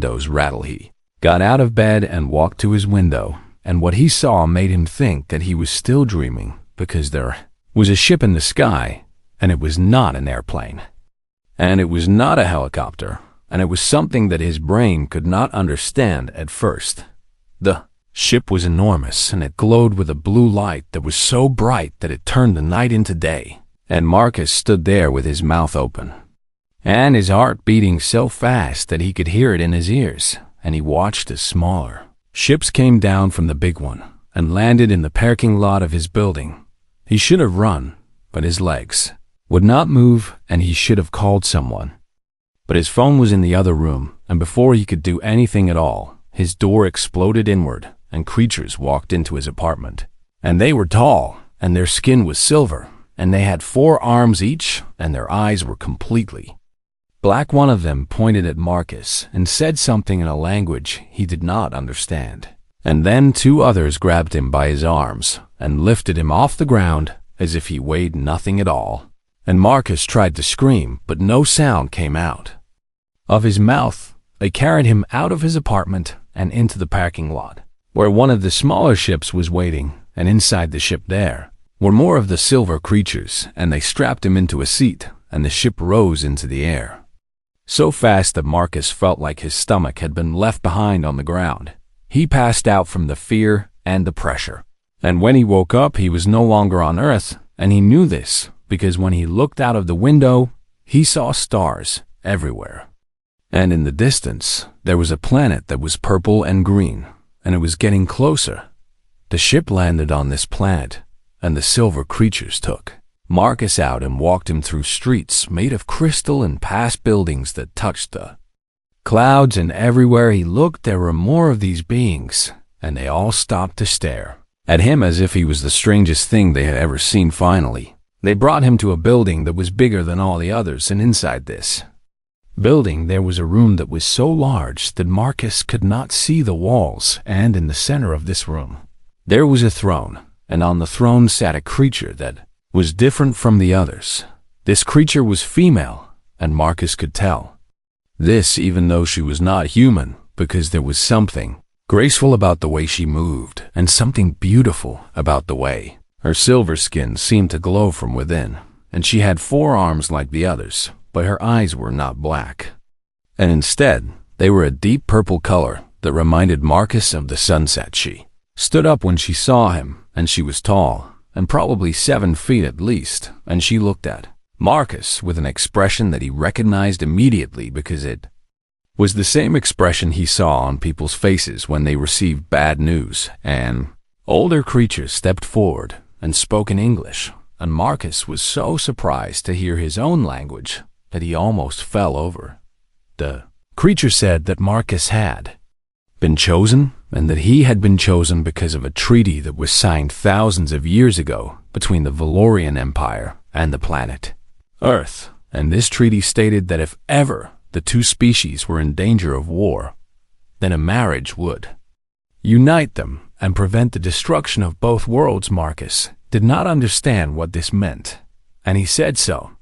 windows rattle. He got out of bed and walked to his window, and what he saw made him think that he was still dreaming, because there was a ship in the sky, and it was not an airplane. And it was not a helicopter, and it was something that his brain could not understand at first. The ship was enormous, and it glowed with a blue light that was so bright that it turned the night into day. And Marcus stood there with his mouth open, and his heart beating so fast that he could hear it in his ears, and he watched as smaller ships came down from the big one and landed in the parking lot of his building. He should have run, but his legs would not move, and he should have called someone. But his phone was in the other room, and before he could do anything at all, his door exploded inward, and creatures walked into his apartment. And they were tall, and their skin was silver, and they had 4 arms each, and their eyes were completely black. One of them pointed at Marcus and said something in a language he did not understand. And then 2 others grabbed him by his arms and lifted him off the ground as if he weighed nothing at all. And Marcus tried to scream, but no sound came out of his mouth. They carried him out of his apartment and into the parking lot, where one of the smaller ships was waiting, and inside the ship there were more of the silver creatures, and they strapped him into a seat, and the ship rose into the air so fast that Marcus felt like his stomach had been left behind on the ground. He passed out from the fear and the pressure. And when he woke up, he was no longer on Earth, and he knew this because when he looked out of the window, he saw stars everywhere. And in the distance, there was a planet that was purple and green, and it was getting closer. The ship landed on this planet, and the silver creatures took Marcus out and walked him through streets made of crystal and past buildings that touched the clouds, and everywhere he looked there were more of these beings, and they all stopped to stare at him as if he was the strangest thing they had ever seen. Finally, they brought him to a building that was bigger than all the others, and inside this building there was a room that was so large that Marcus could not see the walls, and in the center of this room there was a throne, and on the throne sat a creature that was different from the others. This creature was female, and Marcus could tell this even though she was not human, because there was something graceful about the way she moved, and something beautiful about the way her silver skin seemed to glow from within. And she had 4 arms like the others, but her eyes were not black, and instead they were a deep purple color that reminded Marcus of the sunset. She stood up when she saw him, and she was tall, and probably 7 feet at least, and she looked at Marcus with an expression that he recognized immediately because it was the same expression he saw on people's faces when they received bad news. An older creature stepped forward and spoke in English, and Marcus was so surprised to hear his own language that he almost fell over. The creature said that Marcus had been chosen, and that he had been chosen because of a treaty that was signed thousands of years ago between the Valorian Empire and the planet Earth. And this treaty stated that if ever the 2 species were in danger of war, then a marriage would unite them and prevent the destruction of both worlds. Marcus did not understand what this meant, and he said so.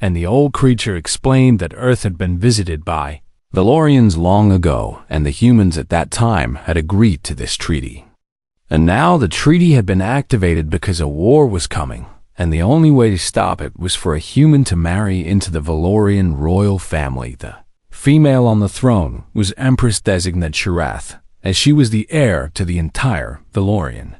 And the old creature explained that Earth had been visited by Valorians long ago, and the humans at that time had agreed to this treaty. And now the treaty had been activated because a war was coming, and the only way to stop it was for a human to marry into the Valorian royal family. The female on the throne was Empress Designate Sharath, as she was the heir to the entire Valorian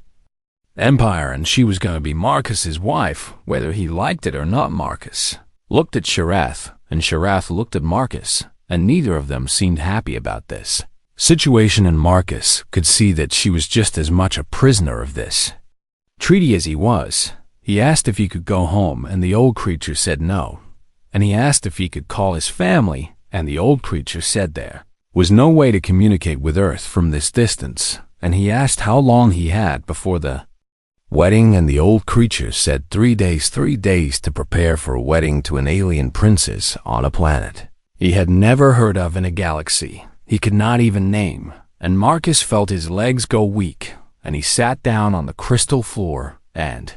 Empire, and she was going to be Marcus's wife, whether he liked it or not. Marcus looked at Sharath, and Sharath looked at Marcus, and neither of them seemed happy about this situation, and Marcus could see that she was just as much a prisoner of this treaty as he was. He asked if he could go home, and the old creature said no. And he asked if he could call his family, and the old creature said there was no way to communicate with Earth from this distance. And he asked how long he had before the wedding, and the old creature said 3 days, 3 days to prepare for a wedding to an alien princess on a planet he had never heard of in a galaxy he could not even name. And Marcus felt his legs go weak, and he sat down on the crystal floor and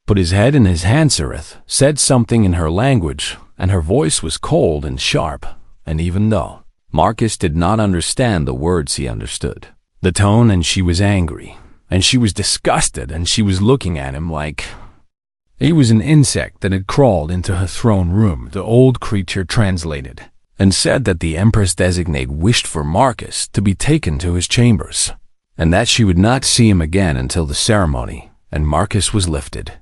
put his head in his hands. Sharath said something in her language, and her voice was cold and sharp. And even though Marcus did not understand the words he understood, the tone, and she was angry, and she was disgusted, and she was looking at him like he was an insect that had crawled into her throne room. The old creature translated and said that the Empress Designate wished for Marcus to be taken to his chambers, and that she would not see him again until the ceremony, and Marcus was lifted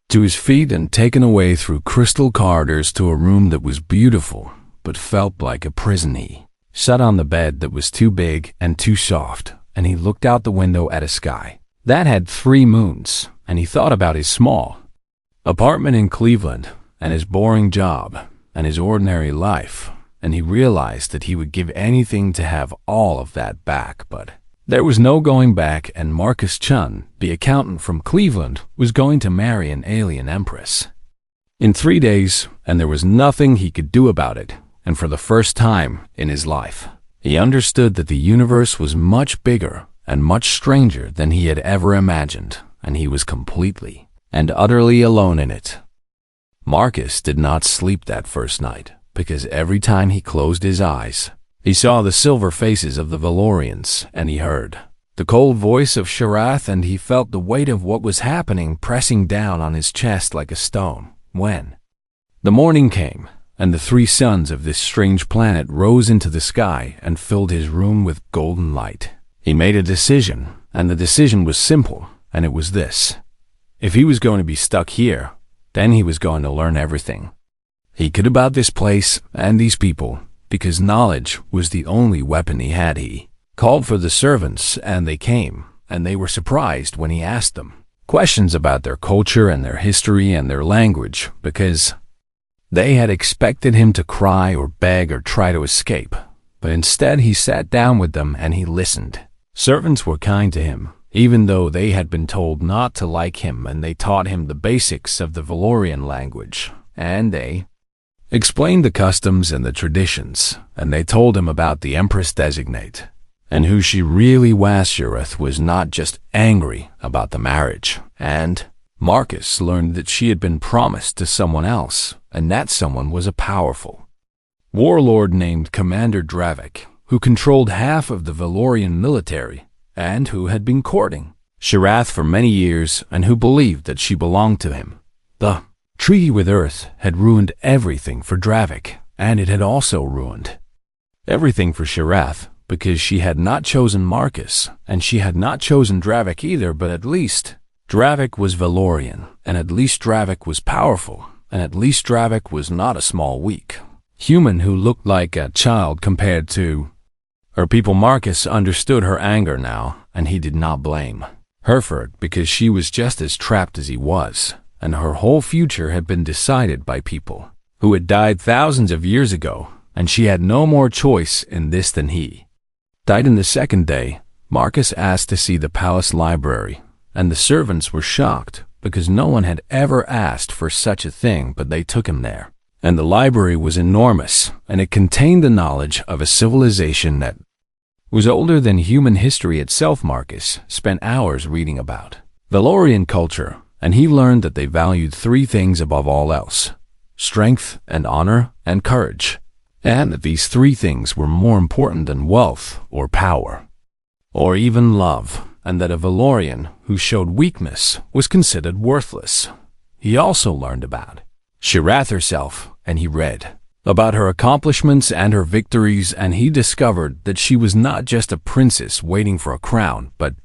to his feet and taken away through crystal corridors to a room that was beautiful but felt like a prison. He sat on the bed that was too big and too soft, and he looked out the window at a sky that had 3 moons, and he thought about his small apartment in Cleveland and his boring job and his ordinary life, and he realized that he would give anything to have all of that back, but there was no going back, and Marcus Chun, the accountant from Cleveland, was going to marry an alien empress in 3 days, and there was nothing he could do about it. And for the first time in his life, he understood that the universe was much bigger and much stranger than he had ever imagined, and he was completely and utterly alone in it. Marcus did not sleep that first night, because every time he closed his eyes, he saw the silver faces of the Valorians, and he heard the cold voice of Sharath, and he felt the weight of what was happening pressing down on his chest like a stone. When the morning came, and the 3 suns of this strange planet rose into the sky and filled his room with golden light, he made a decision, and the decision was simple, and it was this: if he was going to be stuck here, then he was going to learn everything he could about this place and these people, because knowledge was the only weapon he had. He called for the servants, and they came, and they were surprised when he asked them questions about their culture and their history and their language, because they had expected him to cry or beg or try to escape, but instead he sat down with them and he listened. Servants were kind to him, even though they had been told not to like him, and they taught him the basics of the Valorian language, and they explained the customs and the traditions, and they told him about the Empress Designate, and who she really was. Sharath was not just angry about the marriage, and Marcus learned that she had been promised to someone else, and that someone was a powerful warlord named Commander Dravik, who controlled half of the Valorian military, and who had been courting Sharath for many years, and who believed that she belonged to him. The treaty with Earth had ruined everything for Dravik, and it had also ruined everything for Sharath, because she had not chosen Marcus, and she had not chosen Dravik either, but at least Dravik was Valorian, and at least Dravik was powerful, and at least Dravik was not a small, weak human who looked like a child compared to her people. Marcus understood her anger now, and he did not blame her for it, because she was just as trapped as he was, and her whole future had been decided by people who had died thousands of years ago, and she had no more choice in this than he died. In the second day, Marcus asked to see the palace library, and the servants were shocked, because no one had ever asked for such a thing, but they took him there. And the library was enormous, and it contained the knowledge of a civilization that was older than human history itself. Marcus spent hours reading about Valorian culture, and he learned that they valued 3 things above all else: strength and honor and courage, and that these 3 things were more important than wealth or power or even love, and that a Valorian who showed weakness was considered worthless. He also learned about Sharath herself, and he read about her accomplishments and her victories, and he discovered that she was not just a princess waiting for a crown, but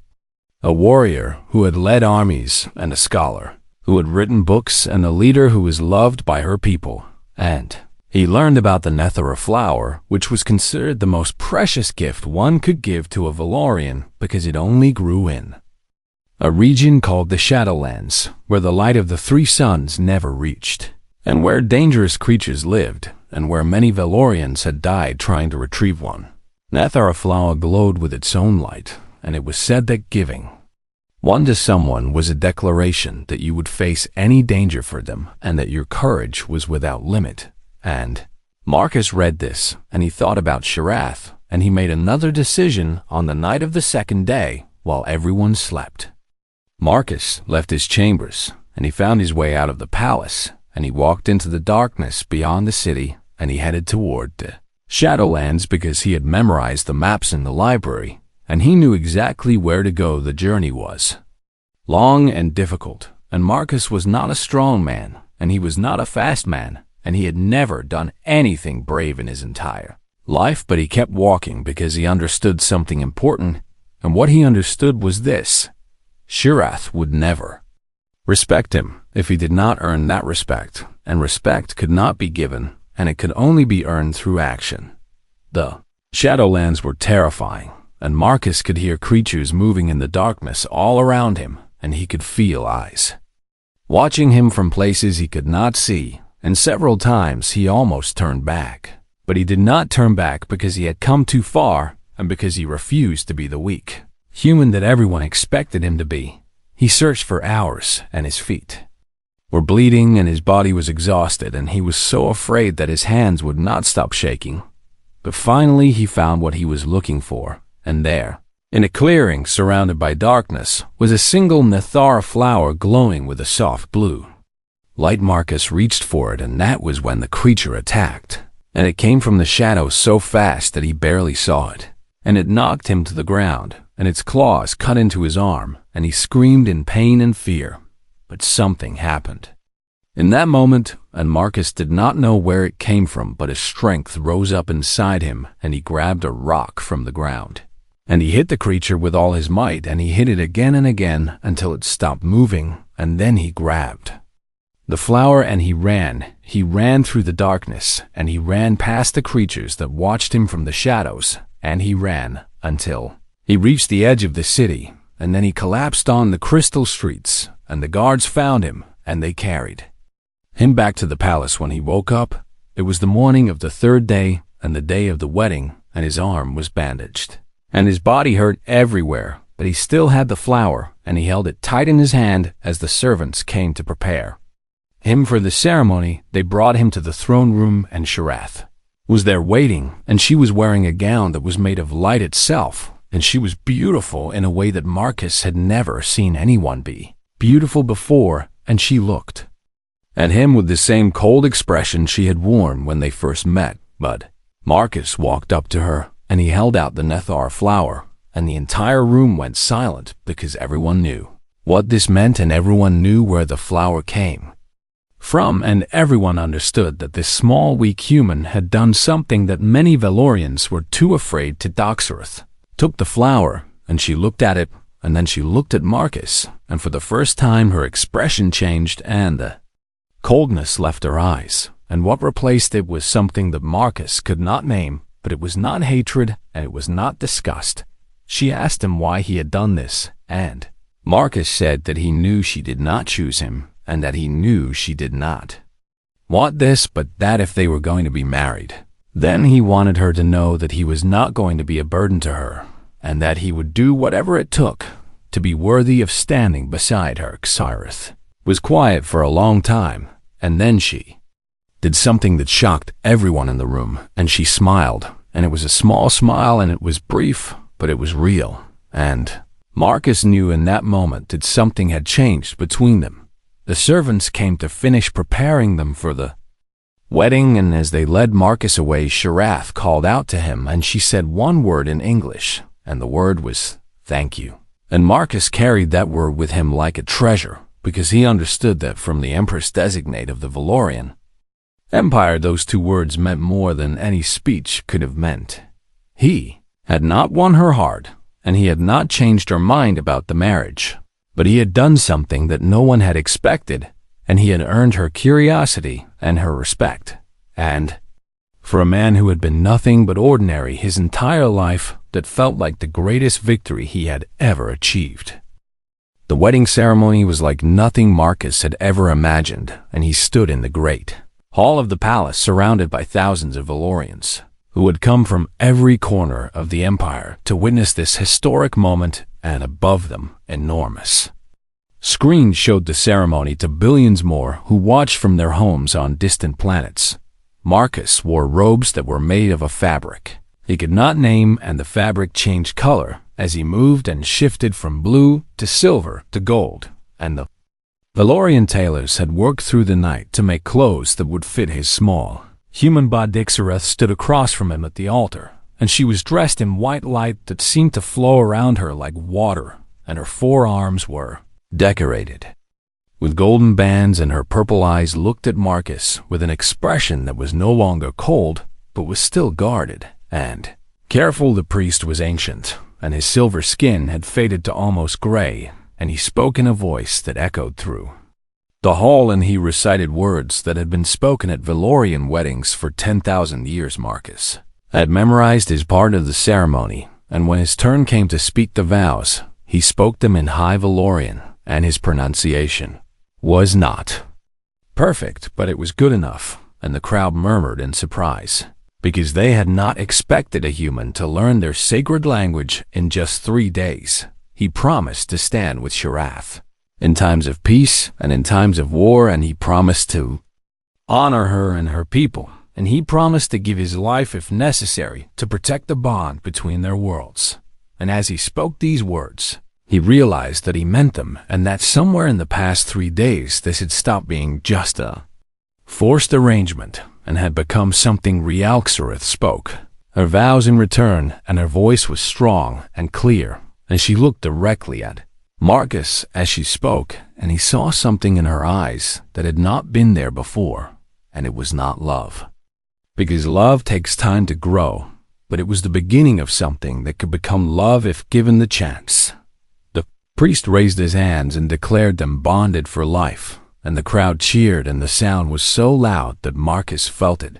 a warrior who had led armies, and a scholar who had written books, and a leader who was loved by her people. And he learned about the Nethera flower, which was considered the most precious gift one could give to a Valorian, because it only grew in a region called the Shadowlands, where the light of the 3 suns never reached, and where dangerous creatures lived, and where many Valorians had died trying to retrieve one. Nethera flower glowed with its own light, and it was said that giving one to someone was a declaration that you would face any danger for them, and that your courage was without limit. And Marcus read this, and he thought about Sharath, and he made another decision on the night of the second day while everyone slept. Marcus left his chambers, and he found his way out of the palace, and he walked into the darkness beyond the city, and he headed toward the Shadowlands because he had memorized the maps in the library, and he knew exactly where to go. The journey was long and difficult, and Marcus was not a strong man, and he was not a fast man, and he had never done anything brave in his entire life, but he kept walking because he understood something important, and what he understood was this: Shirath would never respect him if he did not earn that respect, and respect could not be given, and it could only be earned through action. The Shadowlands were terrifying, and Marcus could hear creatures moving in the darkness all around him, and he could feel eyes watching him from places he could not see, and several times he almost turned back. But he did not turn back because he had come too far, and because he refused to be the weak human that everyone expected him to be. He searched for hours, and his feet were bleeding, and his body was exhausted, and he was so afraid that his hands would not stop shaking. But finally he found what he was looking for, and there, in a clearing surrounded by darkness, was a single Nethara flower glowing with a soft blue light. Marcus reached for it, and that was when the creature attacked, and it came from the shadows so fast that he barely saw it, and it knocked him to the ground, and its claws cut into his arm, and he screamed in pain and fear. But something happened in that moment, and Marcus did not know where it came from, but his strength rose up inside him, and he grabbed a rock from the ground, and he hit the creature with all his might, and he hit it again and again until it stopped moving, and then he grabbed the flower and he ran through the darkness, and he ran past the creatures that watched him from the shadows, and he ran until he reached the edge of the city, and then he collapsed on the crystal streets, and the guards found him, and they carried him back to the palace. When he woke up, it was the morning of the third day, and the day of the wedding, and his arm was bandaged, and his body hurt everywhere, but he still had the flower, and he held it tight in his hand as the servants came to prepare him for the ceremony. They brought him to the throne room, and Shirath was there waiting, and she was wearing a gown that was made of light itself, and she was beautiful in a way that Marcus had never seen anyone be beautiful before, and she looked at him with the same cold expression she had worn when they first met. But Marcus walked up to her, and he held out the Nethar flower, and the entire room went silent because everyone knew what this meant, and everyone knew where the flower came from, and everyone understood that this small, weak human had done something that many Valorians were too afraid to. Doxoreth took the flower, and she looked at it, and then she looked at Marcus, and for the first time her expression changed, and the coldness left her eyes, and what replaced it was something that Marcus could not name, but it was not hatred, and it was not disgust. She asked him why he had done this, and Marcus said that he knew she did not choose him, and that he knew she did not want this, but that if they were going to be married, then he wanted her to know that he was not going to be a burden to her, and that he would do whatever it took to be worthy of standing beside her. Xyrith was quiet for a long time, and then she did something that shocked everyone in the room, and she smiled, and it was a small smile, and it was brief, but it was real, and Marcus knew in that moment that something had changed between them. The servants came to finish preparing them for the wedding, and as they led Marcus away, Shirath called out to him, and she said one word in English, and the word was "thank you." And Marcus carried that word with him like a treasure, because he understood that from the Empress Designate of the Valorian Empire, those two words meant more than any speech could have meant. He had not won her heart, and he had not changed her mind about the marriage, but he had done something that no one had expected, and he had earned her curiosity and her respect. And for a man who had been nothing but ordinary his entire life, that felt like the greatest victory he had ever achieved. The wedding ceremony was like nothing Marcus had ever imagined, and he stood in the great hall of the palace surrounded by thousands of Valorians who had come from every corner of the empire to witness this historic moment, and above them, enormous screens showed the ceremony to billions more who watched from their homes on distant planets. Marcus wore robes that were made of a fabric he could not name, and the fabric changed color as he moved and shifted from blue to silver to gold, and the Valorian tailors had worked through the night to make clothes that would fit his small Human Bodixareth stood across from him at the altar, and she was dressed in white light that seemed to flow around her like water, and her forearms were decorated with golden bands, and her purple eyes looked at Marcus with an expression that was no longer cold, but was still guarded and careful. The priest was ancient, and his silver skin had faded to almost gray, and he spoke in a voice that echoed through the hall, and he recited words that had been spoken at Valorian weddings for 10,000 years. Marcus had memorized his part of the ceremony, and when his turn came to speak the vows, he spoke them in High Valorian, and his pronunciation was not perfect, but it was good enough, and the crowd murmured in surprise, because they had not expected a human to learn their sacred language in just 3 days. He promised to stand with Sharath in times of peace and in times of war, and he promised to honor her and her people, and he promised to give his life if necessary to protect the bond between their worlds. And as he spoke these words, he realized that he meant them, and that somewhere in the past 3 days this had stopped being just a forced arrangement and had become something real. Xerath spoke her vows in return, and her voice was strong and clear, and she looked directly at Marcus as she spoke, and he saw something in her eyes that had not been there before, and it was not love. Because love takes time to grow, but it was the beginning of something that could become love if given the chance. The priest raised his hands and declared them bonded for life, and the crowd cheered, and the sound was so loud that Marcus felt it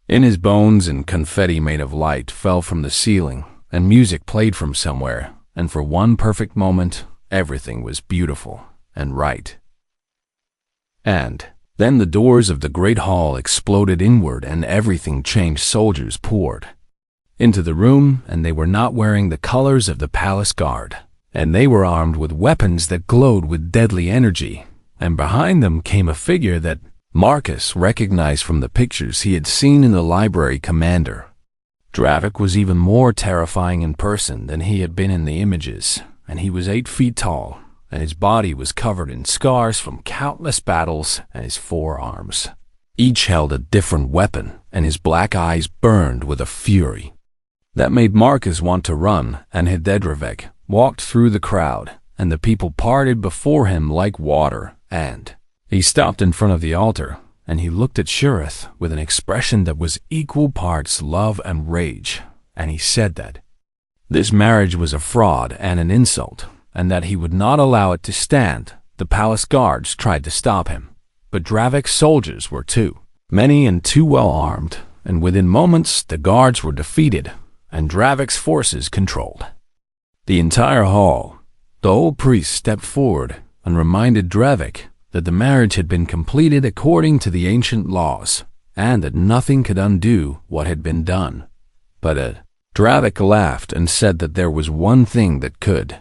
in his bones, and confetti made of light fell from the ceiling, and music played from somewhere, and for one perfect moment, everything was beautiful and right. And then the doors of the great hall exploded inward, and everything changed. Soldiers poured into the room, and they were not wearing the colors of the palace guard, and they were armed with weapons that glowed with deadly energy, and behind them came a figure that Marcus recognized from the pictures he had seen in the library. Commander Dravik was even more terrifying in person than he had been in the images, and he was 8 feet tall, and his body was covered in scars from countless battles, and his forearms each held a different weapon, and his black eyes burned with a fury that made Marcus want to run. And Hidedravik walked through the crowd, and the people parted before him like water, and he stopped in front of the altar, and he looked at Shurith with an expression that was equal parts love and rage, and he said that this marriage was a fraud and an insult, and that he would not allow it to stand. The palace guards tried to stop him, but Dravik's soldiers were too many and too well armed, and within moments the guards were defeated, and Dravik's forces controlled the entire hall. The old priest stepped forward and reminded Dravik that the marriage had been completed according to the ancient laws, and that nothing could undo what had been done. But Dravik laughed and said that there was one thing that could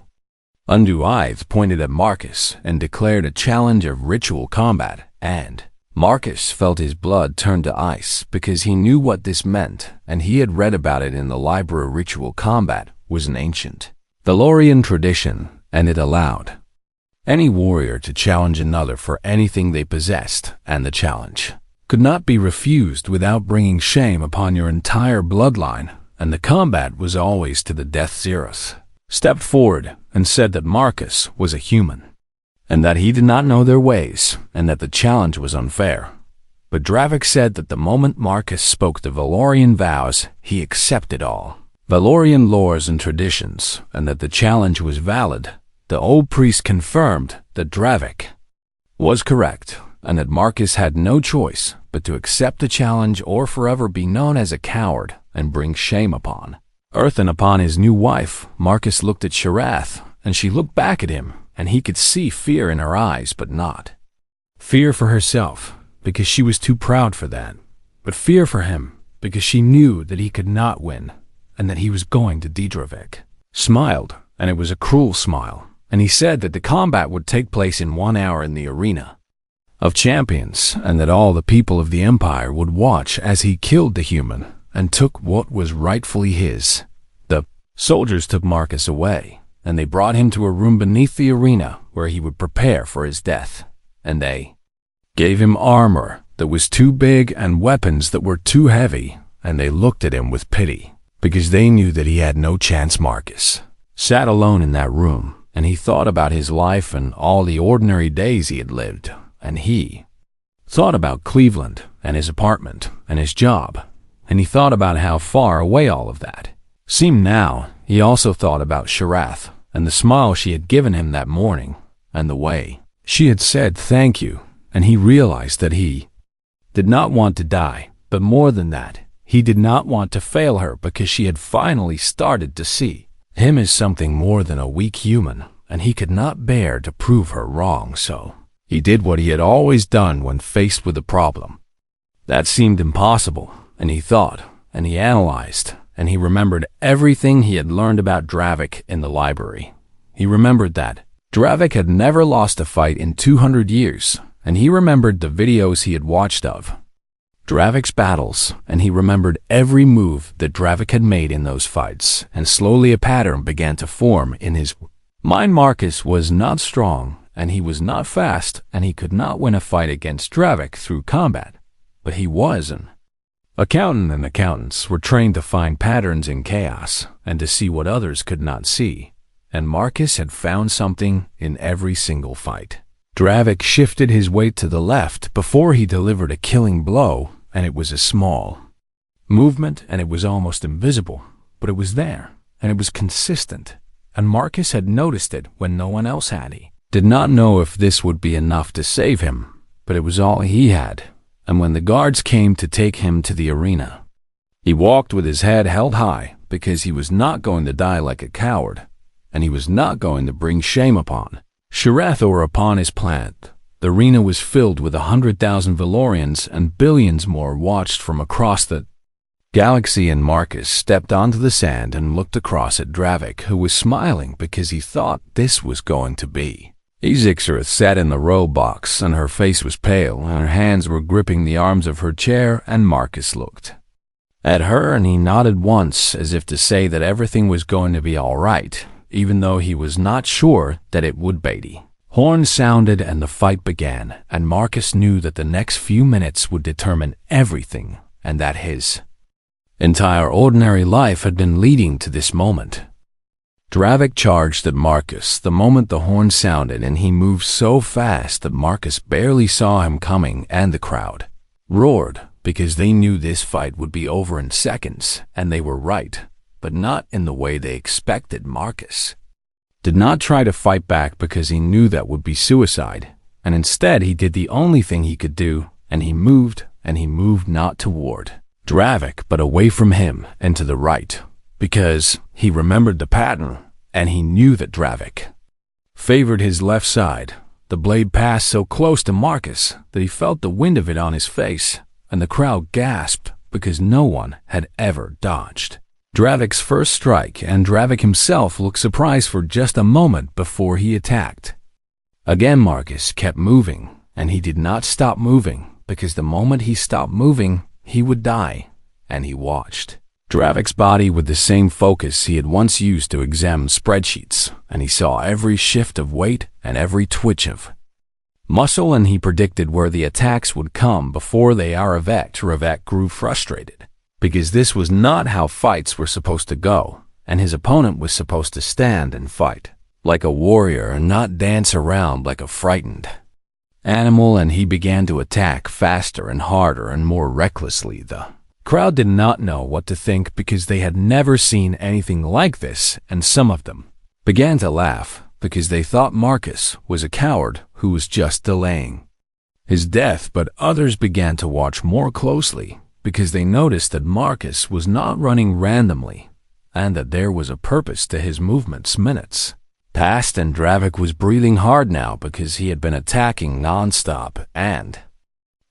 undo. Ith pointed at Marcus and declared a challenge of ritual combat, and Marcus felt his blood turn to ice because he knew what this meant, and he had read about it in the library. Ritual combat was an ancient Valorian tradition, and it allowed any warrior to challenge another for anything they possessed, and the challenge could not be refused without bringing shame upon your entire bloodline, and the combat was always to the death. Xerath stepped forward and said that Marcus was a human, and that he did not know their ways, and that the challenge was unfair. But Dravik said that the moment Marcus spoke the Valorian vows, he accepted all Valorian laws and traditions, and that the challenge was valid. The old priest confirmed that Dravik was correct, and that Marcus had no choice but to accept the challenge or forever be known as a coward and bring shame upon Earth and upon his new wife. Marcus looked at Sharath, and she looked back at him, and he could see fear in her eyes, but not fear for herself, because she was too proud for that, but fear for him, because she knew that he could not win, and that he was going to Dravik. Smiled, and it was a cruel smile, and he said that the combat would take place in 1 hour in the arena of champions, and that all the people of the Empire would watch as he killed the human and took what was rightfully his. The soldiers took Marcus away, and they brought him to a room beneath the arena where he would prepare for his death, and they gave him armor that was too big and weapons that were too heavy, and they looked at him with pity, because they knew that he had no chance. Marcus sat alone in that room, and he thought about his life and all the ordinary days he had lived, and he thought about Cleveland and his apartment and his job, and he thought about how far away all of that seemed now. He also thought about Sharath and the smile she had given him that morning and the way she had said thank you, and he realized that he did not want to die, but more than that, he did not want to fail her because she had finally started to see him as something more than a weak human, and he could not bear to prove her wrong, so he did what he had always done when faced with a problem that seemed impossible, and he thought, and he analyzed, and he remembered everything he had learned about Dravik in the library. He remembered that Dravik had never lost a fight in 200 years, and he remembered the videos he had watched of Dravik's battles, and he remembered every move that Dravik had made in those fights, and slowly a pattern began to form in his mind. Marcus was not strong, and he was not fast, and he could not win a fight against Dravik through combat, but he was an accountant, and accountants were trained to find patterns in chaos and to see what others could not see, and Marcus had found something in every single fight. Dravik shifted his weight to the left before he delivered a killing blow, and it was a small movement, and it was almost invisible, but it was there, and it was consistent, and Marcus had noticed it when no one else had. He did not know if this would be enough to save him, but it was all he had. And when the guards came to take him to the arena, he walked with his head held high because he was not going to die like a coward, and he was not going to bring shame upon Sharath or upon his planet. The arena was filled with 100,000 Valorians, and billions more watched from across the galaxy, and Marcus stepped onto the sand and looked across at Dravik, who was smiling because he thought this was going to be. Ezixareth sat in the row box, and her face was pale, and her hands were gripping the arms of her chair, and Marcus looked at her, and he nodded once as if to say that everything was going to be all right, even though he was not sure that it would be. Horns sounded and the fight began, and Marcus knew that the next few minutes would determine everything, and that his entire ordinary life had been leading to this moment. Dravik charged at Marcus the moment the horn sounded, and he moved so fast that Marcus barely saw him coming, and the crowd roared because they knew this fight would be over in seconds, and they were right, but not in the way they expected. Marcus did not try to fight back because he knew that would be suicide, and instead he did the only thing he could do, and he moved not toward Dravik but away from him and to the right, because he remembered the pattern, and he knew that Dravik favored his left side. The blade passed so close to Marcus that he felt the wind of it on his face, and the crowd gasped because no one had ever dodged Dravik's first strike, and Dravik himself looked surprised for just a moment before he attacked. Again Marcus kept moving, and he did not stop moving, because the moment he stopped moving, he would die, and he watched Dravik's body with the same focus he had once used to examine spreadsheets, and he saw every shift of weight and every twitch of muscle, and he predicted where the attacks would come before they arrived. Dravik grew frustrated, because this was not how fights were supposed to go, and his opponent was supposed to stand and fight like a warrior and not dance around like a frightened animal, and he began to attack faster and harder and more recklessly. The crowd did not know what to think because they had never seen anything like this, and some of them began to laugh because they thought Marcus was a coward who was just delaying his death, but others began to watch more closely because they noticed that Marcus was not running randomly and that there was a purpose to his movements. Minutes passed, and Dravik was breathing hard now because he had been attacking non-stop, and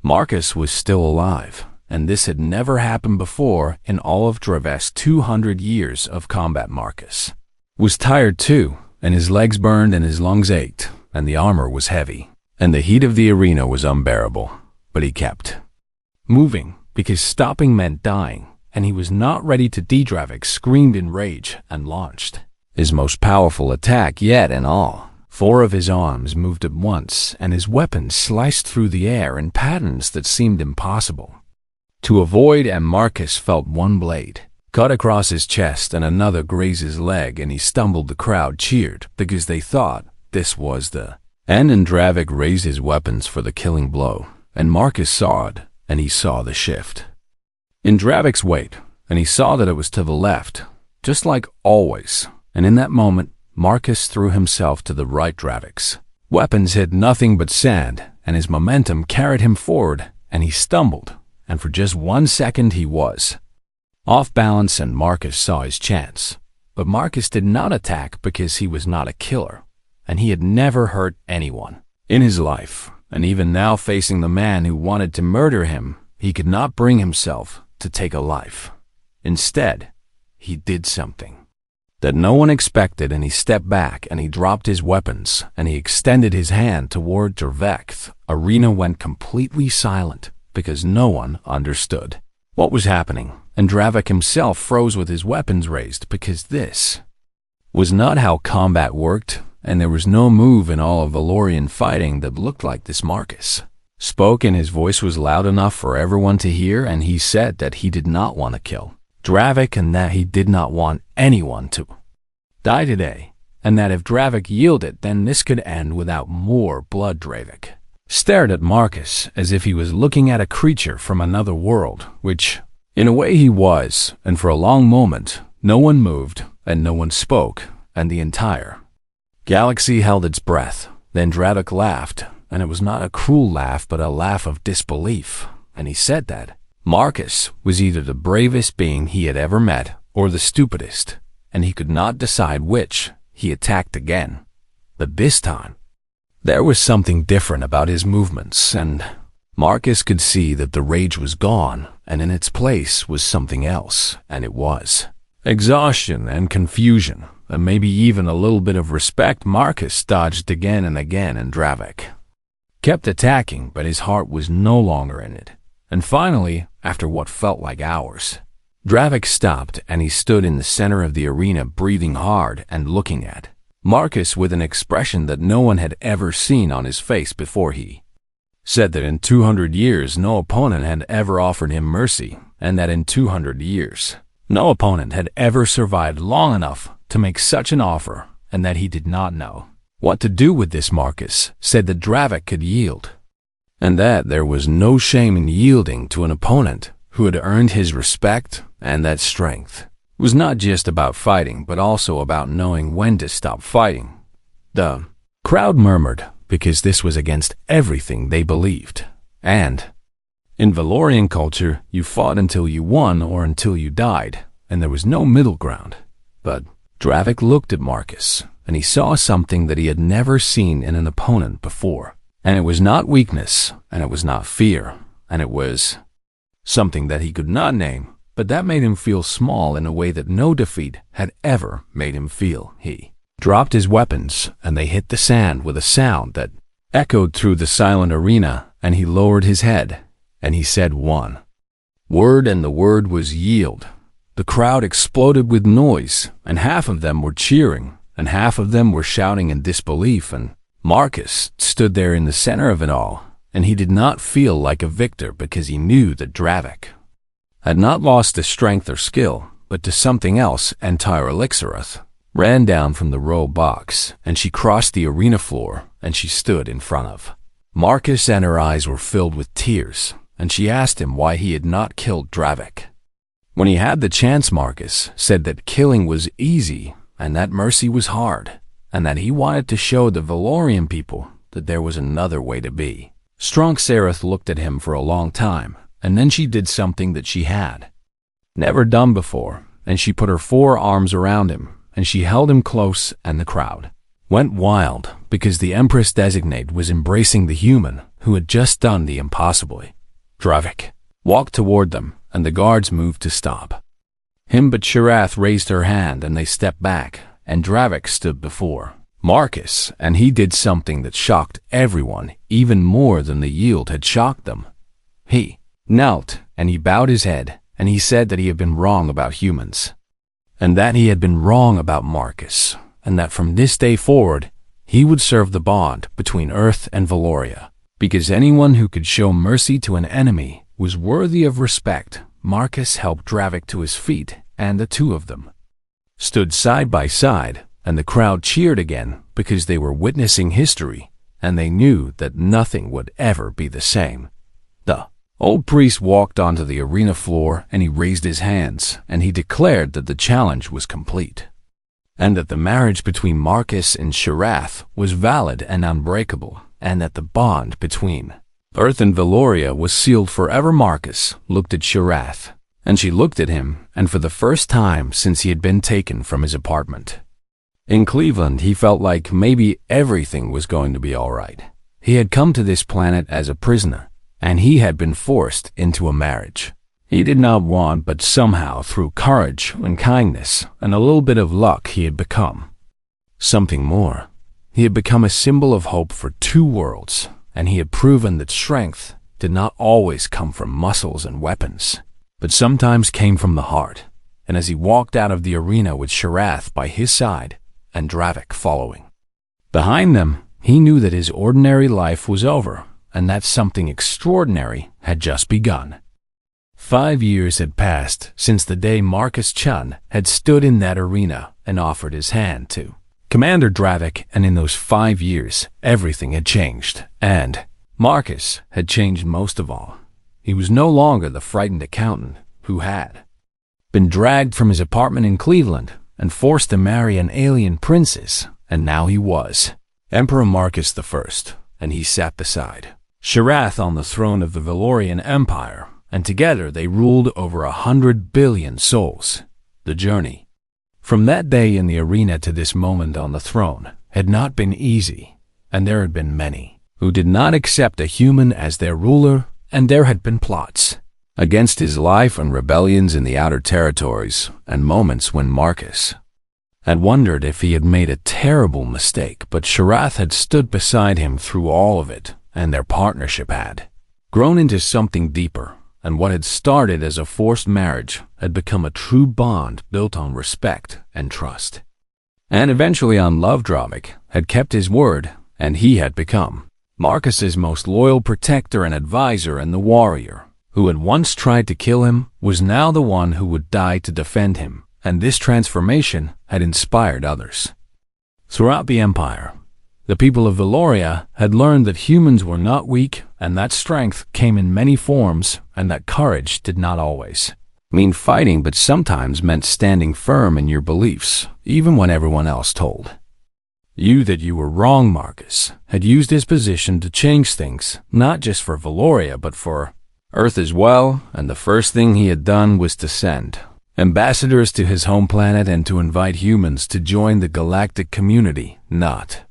Marcus was still alive, and this had never happened before in all of Dravik's 200 years of combat. Marcus was tired too, and his legs burned and his lungs ached, and the armor was heavy, and the heat of the arena was unbearable, but he kept moving because stopping meant dying, and he was not ready to die. Dravik screamed in rage and launched his most powerful attack yet, and all 4 of his arms moved at once, and his weapons sliced through the air in patterns that seemed impossible to avoid, and Marcus felt one blade cut across his chest and another graze his leg, and he stumbled. The crowd cheered because they thought this was the end, and Dravik raised his weapons for the killing blow, and Marcus saw it, and he saw the shift in Dravik's weight, and he saw that it was to the left, just like always, and in that moment, Marcus threw himself to the right. Dravik's weapons hit nothing but sand, and his momentum carried him forward, and he stumbled, and for just 1 second he was off balance, and Marcus saw his chance. But Marcus did not attack because he was not a killer, and he had never hurt anyone in his life, and even now facing the man who wanted to murder him, he could not bring himself to take a life. Instead, he did something that no one expected, and he stepped back and he dropped his weapons and he extended his hand toward Dravik. The arena went completely silent because no one understood what was happening, and Dravik himself froze with his weapons raised because this was not how combat worked, and there was no move in all of Valorian fighting that looked like this. Marcus spoke, and his voice was loud enough for everyone to hear, and he said that he did not want to kill Dravik, and that he did not want anyone to die today, and that if Dravik yielded, then this could end without more blood. Dravik stared at Marcus as if he was looking at a creature from another world, which in a way he was, and for a long moment no one moved and no one spoke, and the entire galaxy held its breath. Then Dravik laughed, and it was not a cruel laugh but a laugh of disbelief, and he said that Marcus was either the bravest being he had ever met or the stupidest, and he could not decide which. He attacked again, but this time there was something different about his movements, and Marcus could see that the rage was gone, and in its place was something else, and it was exhaustion and confusion, and maybe even a little bit of respect. Marcus dodged again and again, and Dravik kept attacking, but his heart was no longer in it. And finally, after what felt like hours, Dravik stopped, and he stood in the center of the arena, breathing hard and looking at Marcus with an expression that no one had ever seen on his face before. He said that in 200 years no opponent had ever offered him mercy, and that in 200 years no opponent had ever survived long enough to make such an offer, and that he did not know what to do with this. Marcus said that Dravik could yield, and that there was no shame in yielding to an opponent who had earned his respect, and that strength was not just about fighting but also about knowing when to stop fighting. The crowd murmured because this was against everything they believed, and in Valorian culture you fought until you won or until you died, and there was no middle ground. But Dravik looked at Marcus, and he saw something that he had never seen in an opponent before, and it was not weakness, and it was not fear, and it was something that he could not name, but that made him feel small in a way that no defeat had ever made him feel. He dropped his weapons, and they hit the sand with a sound that echoed through the silent arena, and he lowered his head, and he said one word, and the word was yield. The crowd exploded with noise, and half of them were cheering, and half of them were shouting in disbelief, and Marcus stood there in the center of it all, and he did not feel like a victor because he knew that Dravik had not lost to strength or skill, but to something else. And Tyrelixoreth ran down from the row box, and she crossed the arena floor, and she stood in front of Marcus, and her eyes were filled with tears, and she asked him why he had not killed Dravik when he had the chance. Marcus said that killing was easy, and that mercy was hard, and that he wanted to show the Valorian people that there was another way to be strong. Sareth looked at him for a long time, and then she did something that she had never done before, and she put her 4 arms around him, and she held him close, and the crowd went wild because the Empress Designate was embracing the human who had just done the impossible. Dravik walked toward them, and the guards moved to stop him, but Sharath raised her hand, and they stepped back, and Dravik stood before Marcus, and he did something that shocked everyone even more than the yield had shocked them. He knelt, and he bowed his head, and he said that he had been wrong about humans, and that he had been wrong about Marcus, and that from this day forward He would serve the bond between Earth and Valoria, because anyone who could show mercy to an enemy was worthy of respect. Marcus helped Dravik to his feet, and the two of them stood side by side, and the crowd cheered again because they were witnessing history, and they knew that nothing would ever be the same. The old priest walked onto the arena floor, and he raised his hands, and he declared that the challenge was complete, and that the marriage between Marcus and Sharath was valid and unbreakable, and that the bond between Earth and Valoria was sealed forever. Marcus looked at Sharath, and she looked at him, and for the first time since he had been taken from his apartment in Cleveland, he felt like maybe everything was going to be all right. He had come to this planet as a prisoner, and he had been forced into a marriage he did not want, but somehow through courage and kindness and a little bit of luck he had become something more. He had become a symbol of hope for two worlds, and he had proven that strength did not always come from muscles and weapons, but sometimes came from the heart. And as he walked out of the arena with Sharath by his side and Dravik following behind them, he knew that his ordinary life was over and that something extraordinary had just begun. 5 years had passed since the day Marcus Chun had stood in that arena and offered his hand to Commander Dravik, and in those 5 years, everything had changed, and Marcus had changed most of all. He was no longer the frightened accountant who had been dragged from his apartment in Cleveland and forced to marry an alien princess, and now he was Emperor Marcus I, and he sat beside Sharath on the throne of the Valorian Empire, and together they ruled over 100 billion souls. The journey from that day in the arena to this moment on the throne had not been easy, and there had been many who did not accept a human as their ruler, and there had been plots against his life and rebellions in the outer territories, and moments when Marcus had wondered if he had made a terrible mistake, but Sharath had stood beside him through all of it, and their partnership had grown into something deeper, and what had started as a forced marriage had become a true bond built on respect and trust. And eventually on love. Dravik had kept his word, and he had become Marcus's most loyal protector and advisor, and the warrior who had once tried to kill him was now the one who would die to defend him, and this transformation had inspired others. Throughout the Empire, the people of Valoria had learned that humans were not weak, and that strength came in many forms, and that courage did not always mean fighting, but sometimes meant standing firm in your beliefs, even when everyone else told you that you were wrong. Marcus had used his position to change things, not just for Valoria, but for Earth as well, and the first thing he had done was to send ambassadors to his home planet and to invite humans to join the galactic community, not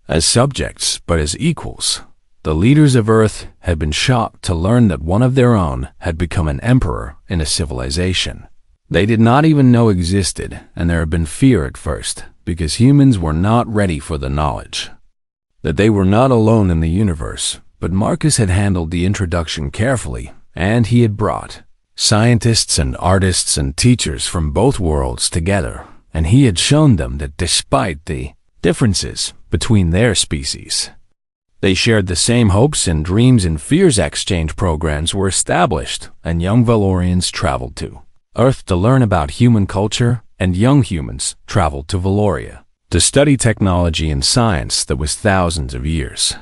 as subjects, but as equals. The leaders of Earth had been shocked to learn that one of their own had become an emperor in a civilization they did not even know existed, and there had been fear at first, because humans were not ready for the knowledge that they were not alone in the universe. But Marcus had handled the introduction carefully, and he had brought scientists and artists and teachers from both worlds together, and he had shown them that despite the differences between their species, they shared the same hopes and dreams, and fears. Exchange programs were established, and young Valorians traveled to Earth to learn about human culture, and young humans traveled to Valoria to study technology and science that was thousands of years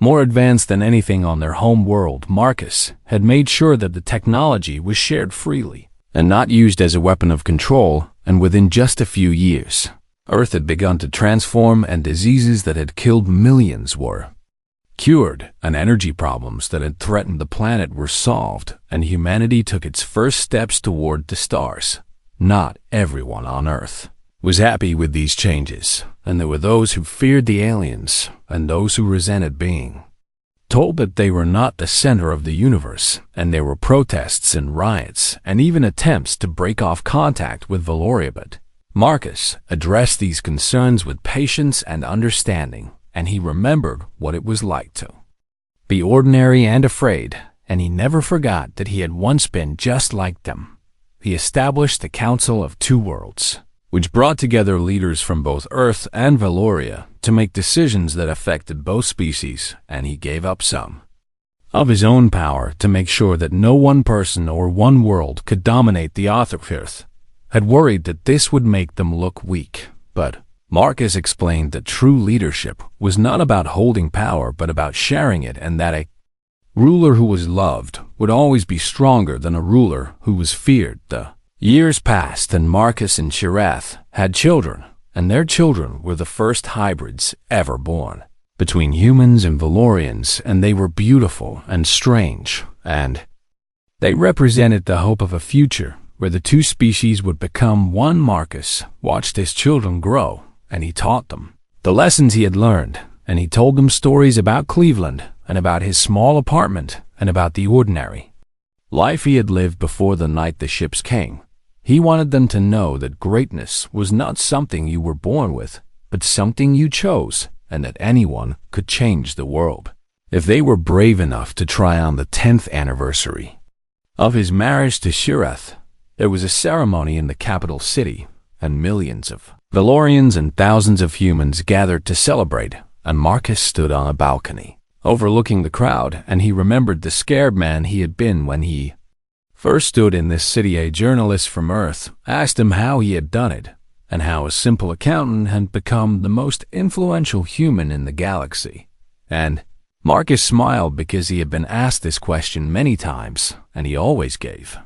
more advanced than anything on their home world. Marcus had made sure that the technology was shared freely and not used as a weapon of control, and within just a few years, Earth had begun to transform, and diseases that had killed millions were cured, and energy problems that had threatened the planet were solved, and humanity took its first steps toward the stars. Not everyone on Earth was happy with these changes, and there were those who feared the aliens, and those who resented being told that they were not the center of the universe, and there were protests and riots, and even attempts to break off contact with Valoria. But Marcus addressed these concerns with patience and understanding, and he remembered what it was like to be ordinary and afraid, and he never forgot that he had once been just like them. He established the Council of Two Worlds, which brought together leaders from both Earth and Valoria to make decisions that affected both species, and he gave up some of his own power to make sure that no one person or one world could dominate the Earth. Had worried that this would make them look weak, but Marcus explained that true leadership was not about holding power but about sharing it, and that a ruler who was loved would always be stronger than a ruler who was feared. The years passed and Marcus and Shirath had children, and their children were the first hybrids ever born between humans and Valorians, and they were beautiful and strange, and they represented the hope of a future where the two species would become one. Marcus watched his children grow, and he taught them the lessons he had learned, and he told them stories about Cleveland and about his small apartment and about the ordinary life he had lived before the night the ships came. He wanted them to know that greatness was not something you were born with, but something you chose, and that anyone could change the world if they were brave enough to try. On the 10th anniversary of his marriage to Shirath, there was a ceremony in the capital city, and millions of Valorians and thousands of humans gathered to celebrate, and Marcus stood on a balcony overlooking the crowd, and he remembered the scared man he had been when he first stood in this city. A journalist from Earth asked him how he had done it, and how a simple accountant had become the most influential human in the galaxy. And Marcus smiled because he had been asked this question many times, and he always gave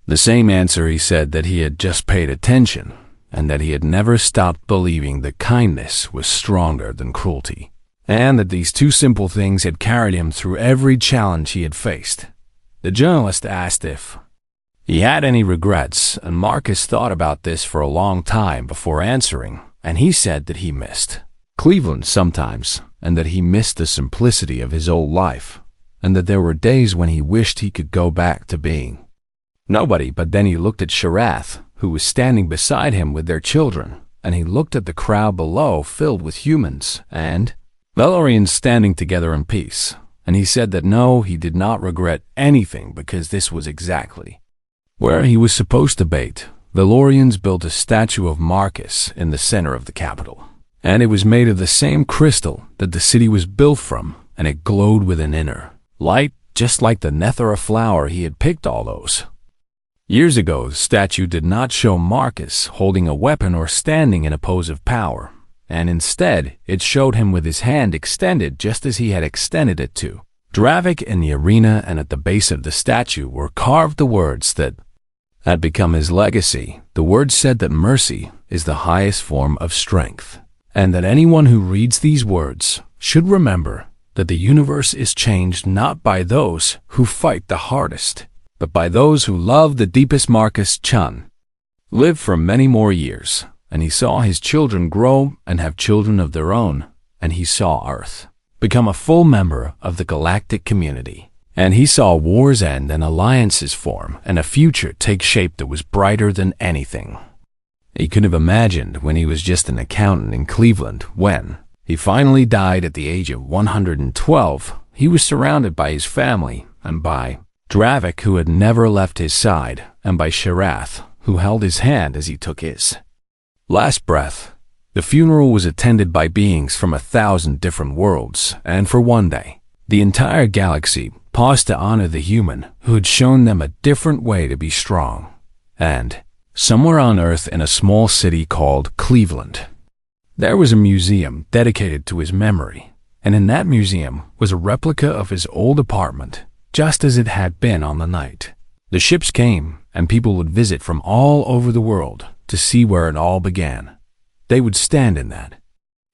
the same answer. He said that he had just paid attention, and that he had never stopped believing that kindness was stronger than cruelty, and that these two simple things had carried him through every challenge he had faced. The journalist asked if he had any regrets, and Marcus thought about this for a long time before answering, and he said that he missed Cleveland sometimes, and that he missed the simplicity of his old life, and that there were days when he wished he could go back to being nobody. But then he looked at Shirath, who was standing beside him with their children, and he looked at the crowd below filled with humans and Valorians standing together in peace, and he said that no, he did not regret anything because this was exactly where he was supposed to be. Valorians built a statue of Marcus in the center of the capital, and it was made of the same crystal that the city was built from, and it glowed with an inner light, just like the Nethera flower he had picked all those years ago. The statue did not show Marcus holding a weapon or standing in a pose of power, and instead it showed him with his hand extended just as he had extended it to Dravik in the arena, and at the base of the statue were carved the words that had become his legacy. The words said that mercy is the highest form of strength, and that anyone who reads these words should remember that the universe is changed not by those who fight the hardest, but by those who love the deepest. Marcus Chun lived for many more years, and he saw his children grow and have children of their own, and he saw Earth become a full member of the galactic community, and he saw wars end and alliances form and a future take shape that was brighter than anything he could have imagined when he was just an accountant in Cleveland. When he finally died at the age of 112, he was surrounded by his family, and by Dravik, who had never left his side, and by Shirath, who held his hand as he took his last breath. The funeral was attended by beings from 1,000 different worlds, and for one day, the entire galaxy paused to honor the human who had shown them a different way to be strong. And somewhere on Earth, in a small city called Cleveland, there was a museum dedicated to his memory, and in that museum was a replica of his old apartment, just as it had been on the night the ships came, and people would visit from all over the world to see where it all began. They would stand in that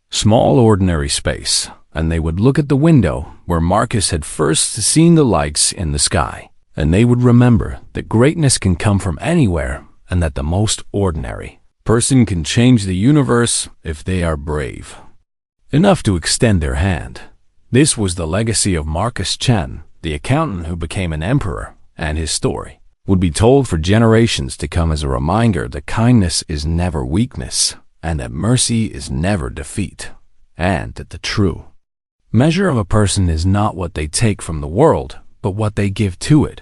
small ordinary space, and they would look at the window where Marcus had first seen the lights in the sky, and they would remember that greatness can come from anywhere, and that the most ordinary person can change the universe if they are brave enough to extend their hand. This was the legacy of Marcus Chen, the accountant who became an emperor, and his story would be told for generations to come as a reminder that kindness is never weakness, and that mercy is never defeat, and that the true measure of a person is not what they take from the world, but what they give to it.